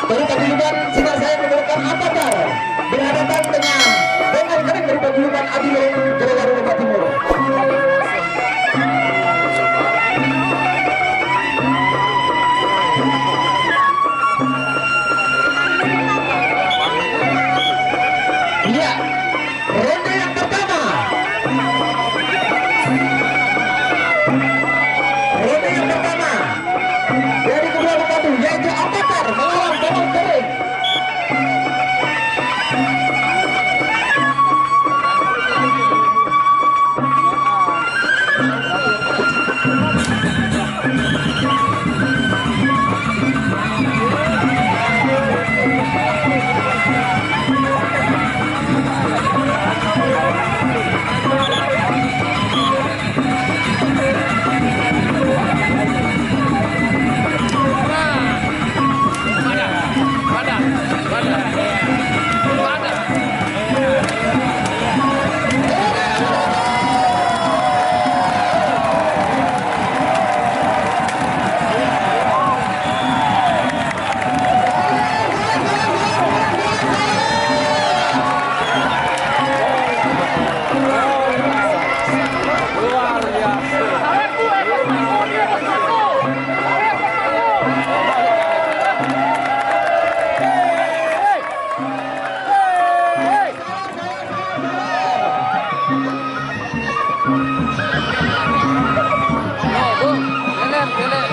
Dari paguyuban sinar saya menggunakan Avatar berhadapan dengan kering dari paguyuban Adilon Jawa Barat Timur. Iya, ronde yang pertama. Ronde yang pertama dari kedua bupati yaitu Avatar melawan Bawang Kering.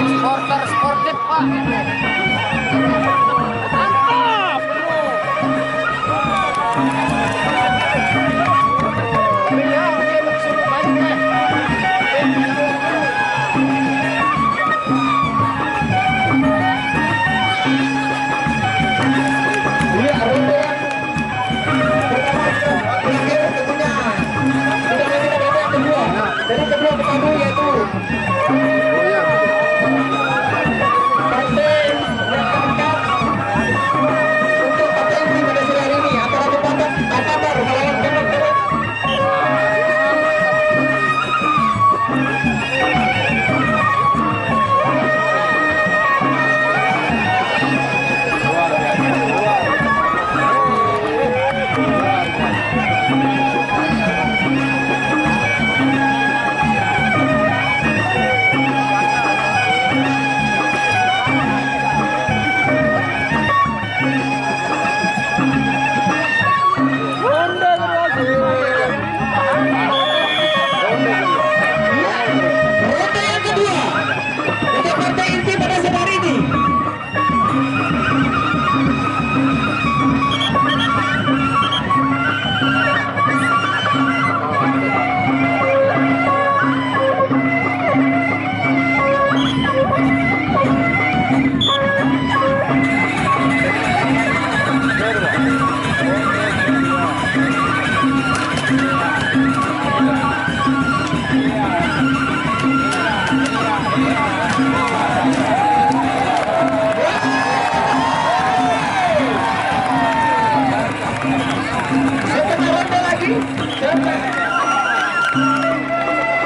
Supporter sportif Pak. Dari kedua petandu yaitu partai yang keempat untuk partai inti pada sore hari ini antara Avatar melawan Bawang Kering. Ronde yang kedua untuk partai inti pada sore hari ini.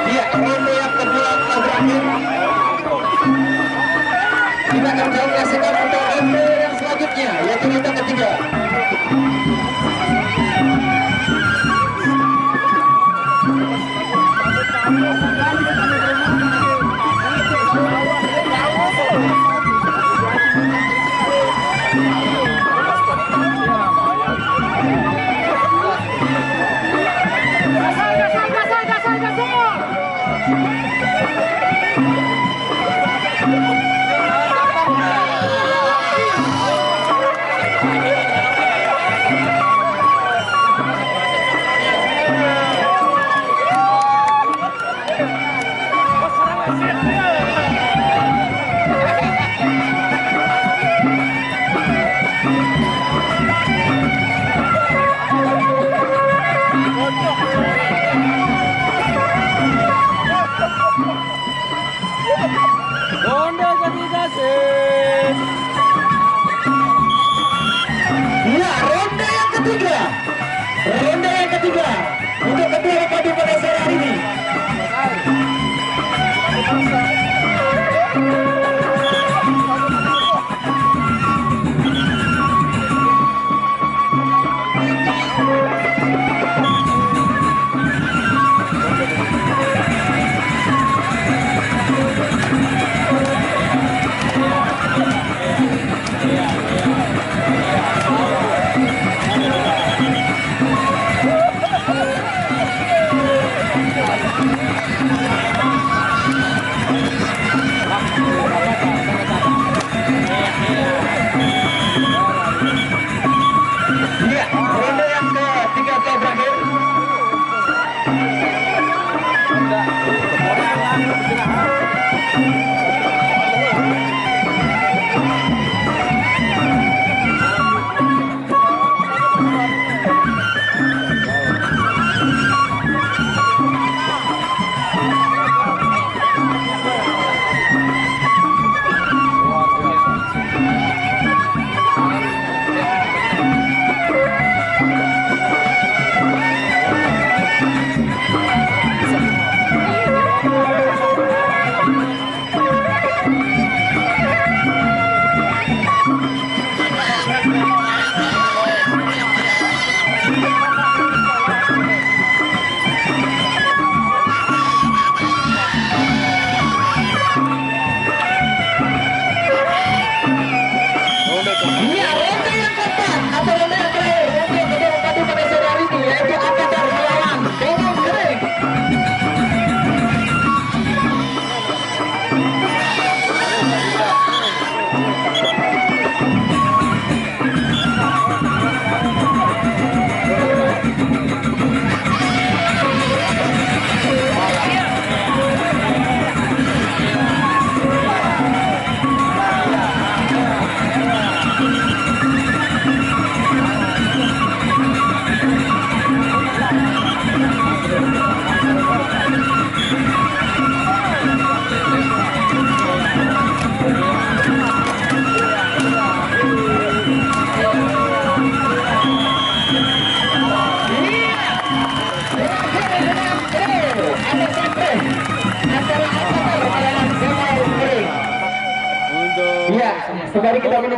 Iya, ronde yang kedua telah berakhir. Kita akan menyaksikan untuk ronde yang selanjutnya, yaitu ronde ketiga.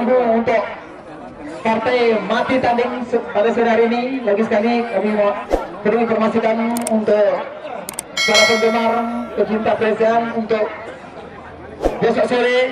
lampu untuk partai mati tanding pada sore hari ini. Lagi sekali kami mau perlu informasikan untuk para penggemar pecinta Prezan untuk besok sore